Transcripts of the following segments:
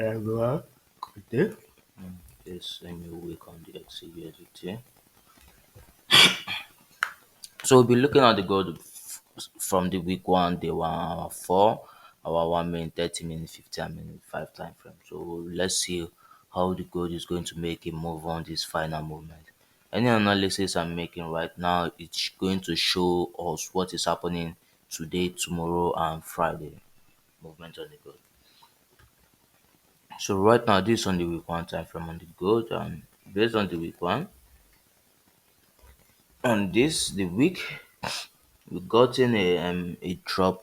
Everyone, good day. This a new week on the XAUUSD. So we'll be looking at the gold from the week one, day 1 hour 4, hour 1 minute, 30 minutes, 15 minutes, 5 time frame. So let's see how the gold is going to make a move on this final movement. Any analysis I'm making right now, it's going to show us what is happening today, tomorrow, and Friday. Movement on the gold. So right now, this on the week one time frame on the gold, and based on the week one, on this the week we gotten a drop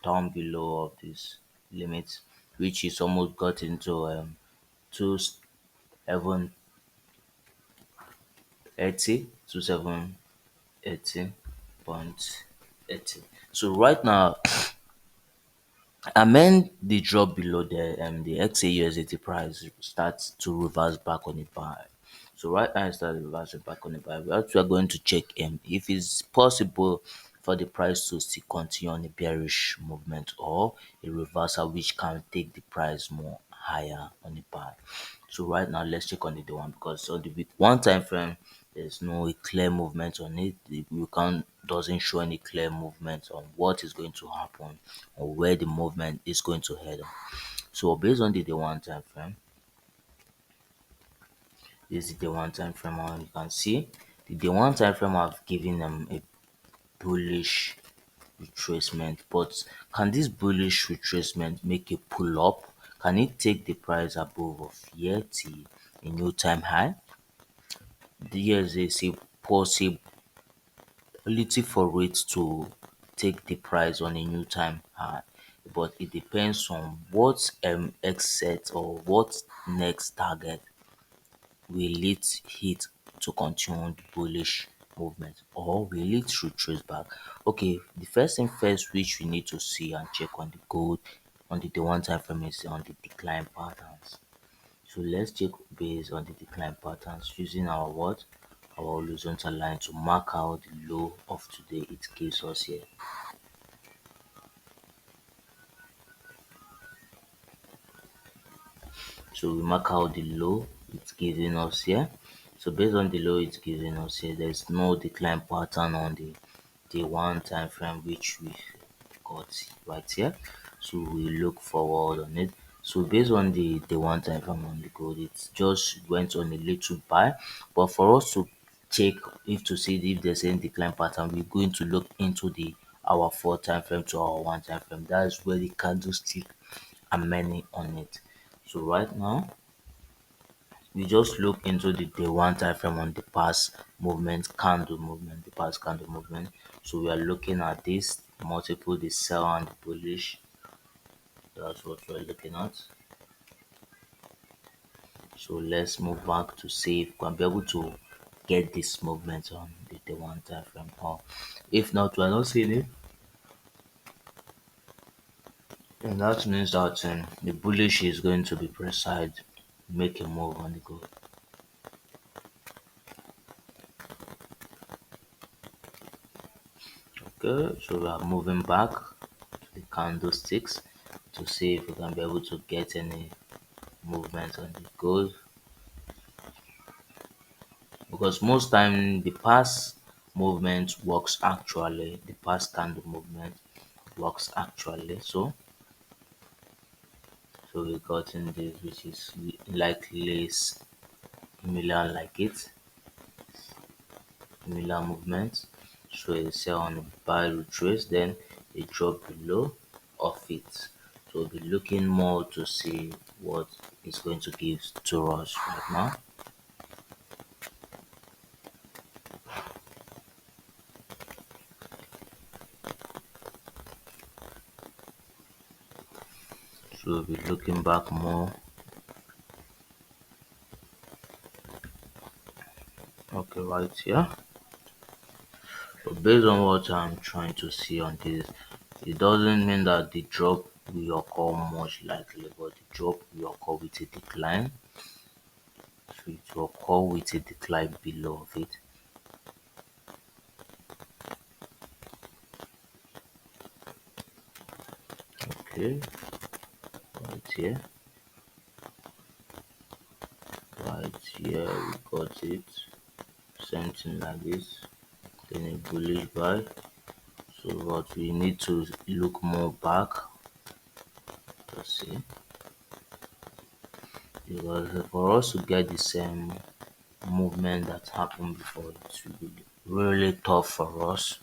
down below of this limit, which is almost got into 2780 So right now, amend the drop below there, the XAUSD price starts to reverse back on it buy. So right now it starts reversing back on it buy. We actually are going to check if it's possible for the price to still continue on a bearish movement or a reversal which can take the price more higher on the buy. So right now let's check on the day one, because on the week one time frame there's no clear movement on it. The week one doesn't show any clear movement on what is going to happen or where the movement is going to head on. So based on the day one time frame, this is the day one time frame, and you can see the day one time frame have given them a bullish retracement. But can this bullish retracement make a pull up? Can it take the price above of here till a new time high? There is a possibility for it to take the price on a new time high, but it depends on what X set or what next target will it hit to continue the bullish movement, or will it retrace back. Okay, the first thing first which we need to see and check on the gold on the day one time frame is on the decline patterns. So let's check based on the decline patterns using our what? Our horizontal line to mark out the low of today it gives us here. So we mark out the low it's giving us here. So based on the low it's giving us here, there's no decline pattern on the day one time frame which we got right here. So we look forward on it. So based on the day one time frame on the gold, it just went on a little buy. But for us to check if to see if there's any decline pattern, we're going to look into the hour 4 time frame to our 1 time frame. That's where the candlestick are many on it. So right now we just look into the day one time frame on the past movement, candle movement, the past candle movement. So we are looking at this multiple, the sell and the bullish. That's what we're looking at. So let's move back to see if we can be able to get this movement on the day one time frame, or if not, we're not seeing it. And that means that the bullish is going to be precise, make a move on the gold. Okay, so we are moving back to the candlesticks to see if we can be able to get any movement on the gold, because most time the past movement works actually, the past candle movement works actually. So we got in this which is likely similar like it, similar movement. So a sell on buy retrace, then a drop below of it. So we'll be looking more to see what it's going to give to us right now. So we'll be looking back more. Okay, right here. But based on what I'm trying to see on this, it doesn't mean that the drop will occur much likely, but the drop will occur with a decline. So it will occur with a decline below of it. Okay, right here. it here, we got it, something like this, then a bullish buy. So what we need to look more back to see, because for us to get the same movement that happened before, it will be really tough for us.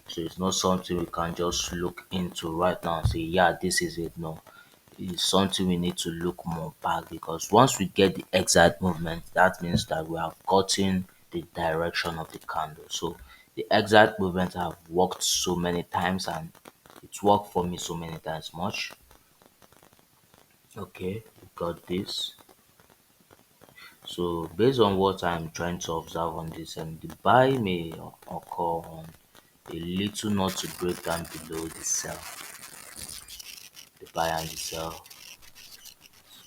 So it's not something we can just look into right now and say, yeah, this is it. No, it's something we need to look more back, because once we get the exact movement, that means that we have gotten the direction of the candle. So the exact movement have worked so many times, and it's worked for me so many times much. Okay, we got this. So based on what I'm trying to observe on this, the buy may occur on a little not to break down below the sell, the buy and the sell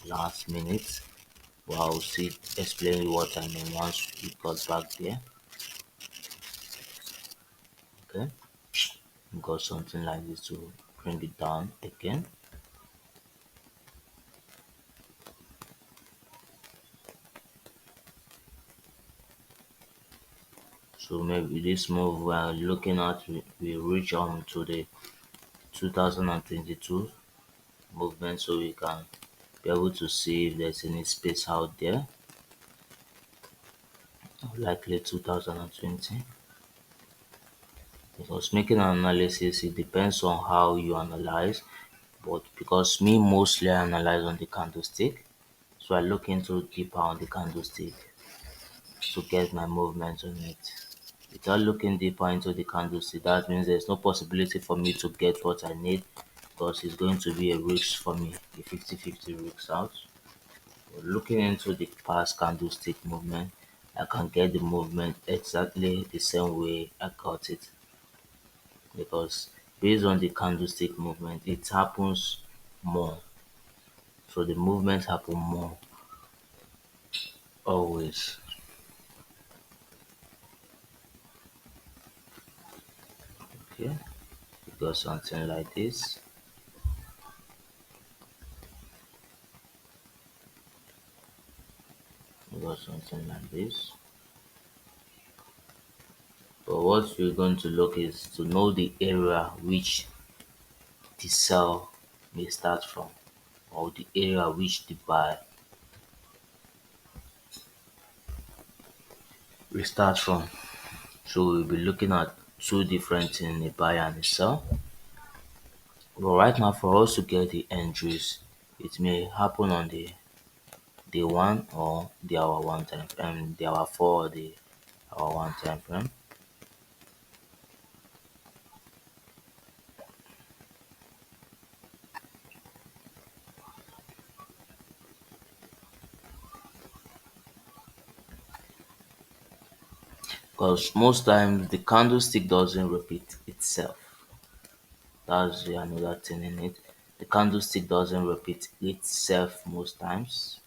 last minute. Well, I'll see explain what I mean once we got back there. Okay, we got something like this to bring it down again. So maybe this move we are looking at, we reach on to the 2022 movement, so we can be able to see if there's any space out there, likely 2020. Because making an analysis, it depends on how you analyze, but because me mostly I analyze on the candlestick, so I look into deeper on the candlestick to get my movement on it. Without looking deeper into the candlestick, that means there's no possibility for me to get what I need, because it's going to be a risk for me, a 50-50 risk out. But looking into the past candlestick movement, I can get the movement exactly the same way I got it, because based on the candlestick movement, it happens more. So the movements happen more always. Okay, we got something like this. We got something like this. But what we're going to look is to know the area which the sell may start from, or the area which the buy will start from. So we'll be looking at two different things, a buy and a sell. But right now, for us to get the entries, it may happen on the day one or the hour one time frame, the hour four or the hour one time frame. Because most times the candlestick doesn't repeat itself. That's another thing in it. The candlestick doesn't repeat itself most times.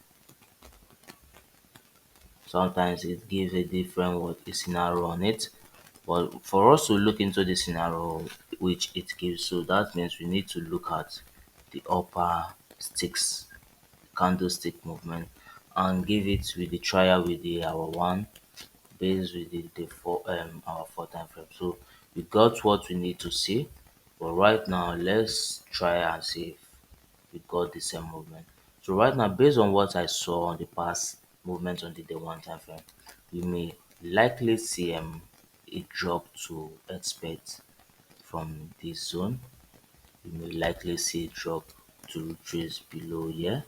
Sometimes it gives a different what a scenario on it. But for us to look into the scenario which it gives, so that means we need to look at the upper sticks candlestick movement and give it with the trial with the hour one based with the four hour four time frame. So we got what we need to see, but right now let's try and see if we got the same movement. So right now, based on what I saw on the past movement on the day one time frame, we may likely see a drop to expect from this zone. We may likely see a drop to retrace below here.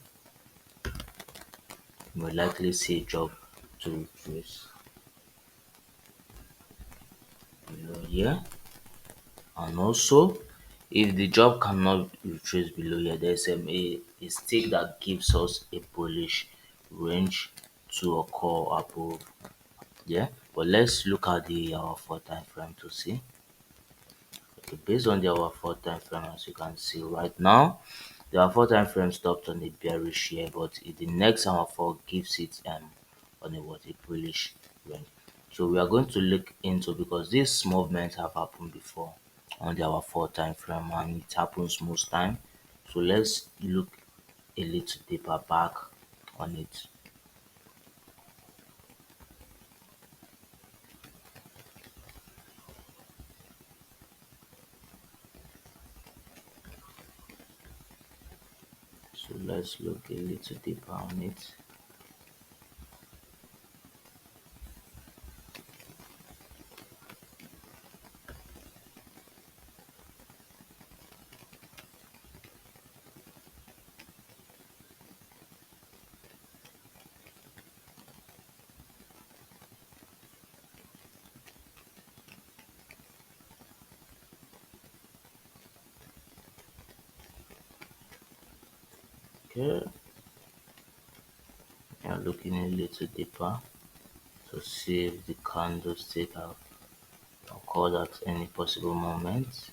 We may likely see a drop to retrace below here. And also, if the drop cannot retrace below here, there's a stick that gives us a bullish range to occur above. Yeah, but let's look at the hour four time frame to see. Okay, based on the hour four time frame, as you can see right now, the hour four time frame stopped on a bearish here, but the next hour four gives it on a bullish range. So we are going to look into, because these movements have happened before on the hour four time frame, and it happens most time. So let's look a little deeper back on it. So let's look a little deeper on it. Okay, I'm looking a little deeper to see if the candlestick have occurred at any possible moment.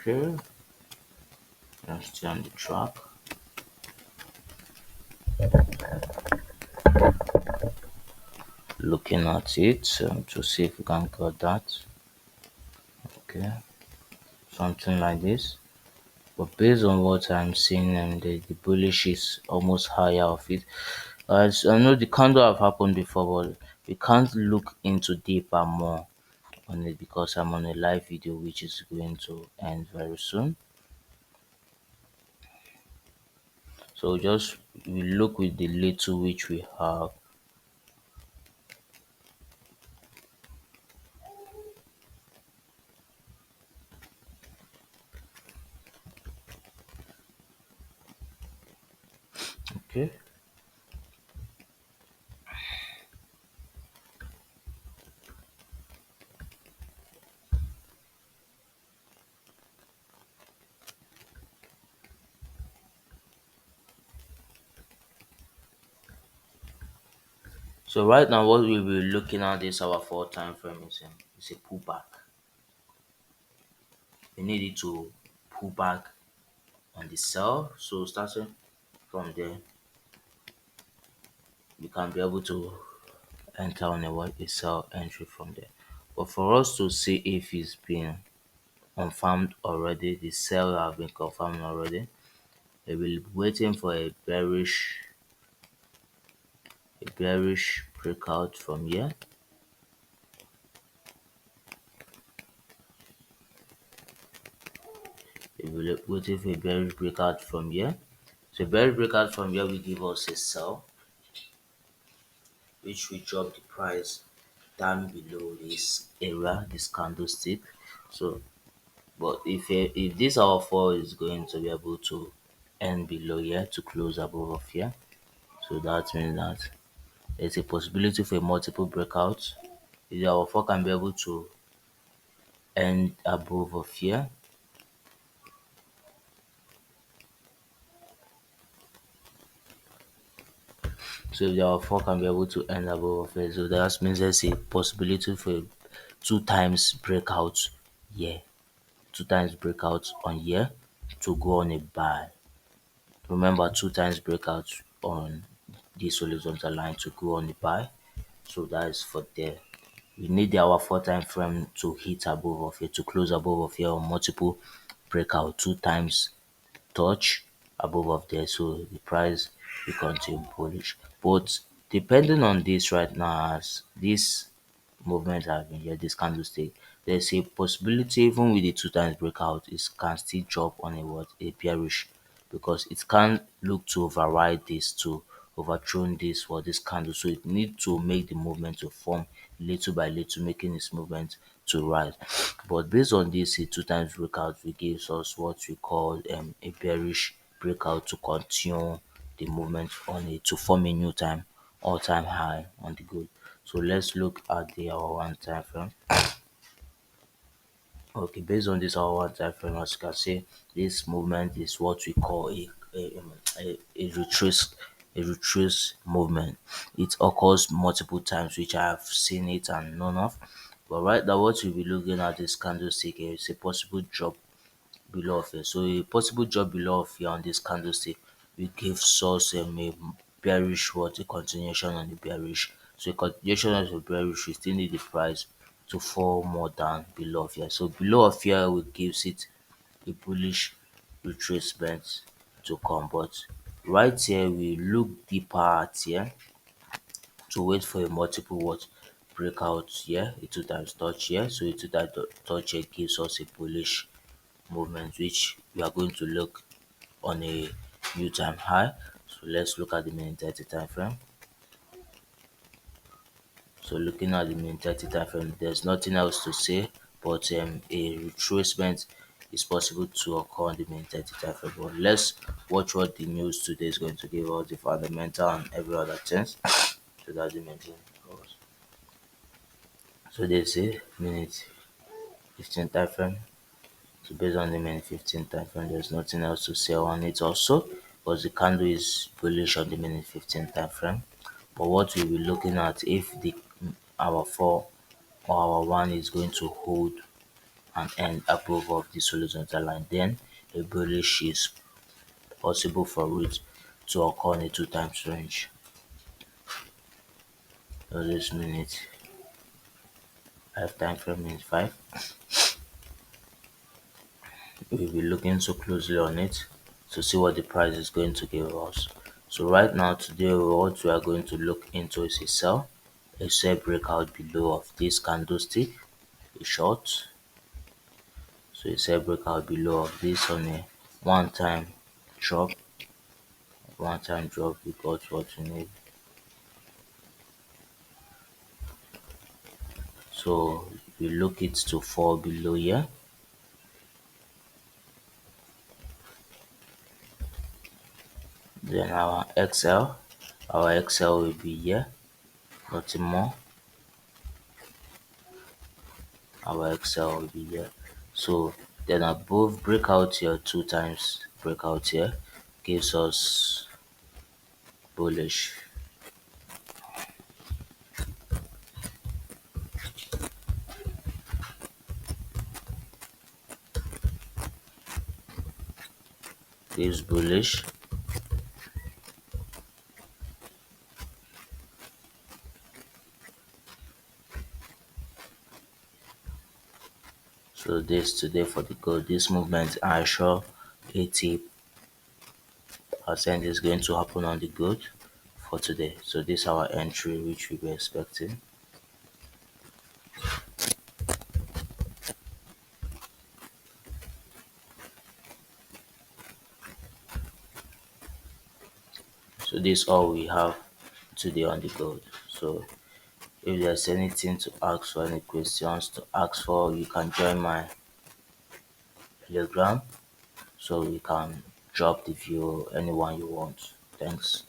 Okay, I'm still on the track. Looking at it to see if we can cut that. Okay, something like this. But based on what I'm seeing, the bullish is almost higher of it. As I know the candle have happened before, but we can't look into deeper more on it because I'm on a live video which is going to end very soon. So just we look with the little which we have. Okay. So right now what we'll be looking at is our 4 time frame is a pullback. We need it to pull back on the sell. So starting from there, we can be able to enter on a sell entry from there. But for us to see if it's been confirmed already, the sell have been confirmed already, we will be waiting for a bearish breakout from here. We will be waiting for a bearish breakout from here. So bearish breakout from here will give us a sell, which will drop the price down below this area, this candlestick. So but if this our fall is going to be able to end below here to close above of here, so that means that there's a possibility for a multiple breakout. If our fall can be able to end above of here, so if our fall can be able to end above of here, so that means there's a possibility for 2 times breakout here, 2 times breakout on here to go on a buy. Remember, 2 times breakout on this horizontal line to go on the buy. So that is for there. We need our 4 time frame to hit above of here, to close above of here on multiple breakout, 2 times touch above of there. So the price will continue bullish. But depending on this right now, as this movement has been here, this candlestick, there's a possibility even with the 2 times breakout, it can still drop on a bearish, because it can't look to override this, to overthrow this for this candle. So it needs to make the movement to form little by little, making its movement to rise. But based on this, a 2 times breakout will gives us what we call a bearish breakout to continue the movement on it, to form a new all-time high on the gold. So let's look at the hour 1 time frame. Okay, based on this hour 1 time frame, as you can see, this movement is what we call a retrace movement. It occurs multiple times, which I have seen it and known of. But right now, what we'll be looking at is candlestick is a possible drop below of here. So a possible drop below of here on this candlestick will give us a bearish what a continuation on the bearish. So a continuation of the bearish, we still need the price to fall more than below of here. So below of here will gives it a bullish retracement to come. But right here we look deeper at here to wait for a multiple what breakout here, a two times touch here. So a two times touch here gives us a bullish movement which we are going to look on a new time high. So let's look at the minute 30 time frame. So looking at the minute 30 time frame, there's nothing else to say, but a retracement is possible to occur on the minute 30 time frame. But let's watch what the news today is going to give us, the fundamental and every other things. So that's the main thing. So they say minute 15 time frame. So based on the minute 15 time frame, there's nothing else to say on it also, because the candle is bullish on the minute 15 time frame. But what we'll be looking at, if the our 4 or our 1 is going to hold and end above of this horizontal line, then a bullish is possible for it to occur in a 2 times range. So this minute 5 time frame, minute 5, we'll be looking so closely on it to see what the price is going to give us. So right now today, what we are going to look into is a sell breakout below of this candlestick, a short. So a sell breakout below of this on a one time drop. One time drop, we got what we need. So we look it to fall below here. Then our XL will be here, nothing more. Our XL will be here. So then above breakout here, 2 times breakout here gives us bullish. Gives bullish. So this today for the gold, this movement I sure 80% is going to happen on the gold for today. So this is our entry which we were expecting. So this is all we have today on the gold. So if there's anything to ask or any questions to ask for, you can join my Telegram so you can drop the view anyone you want. Thanks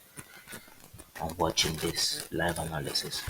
for watching this live analysis.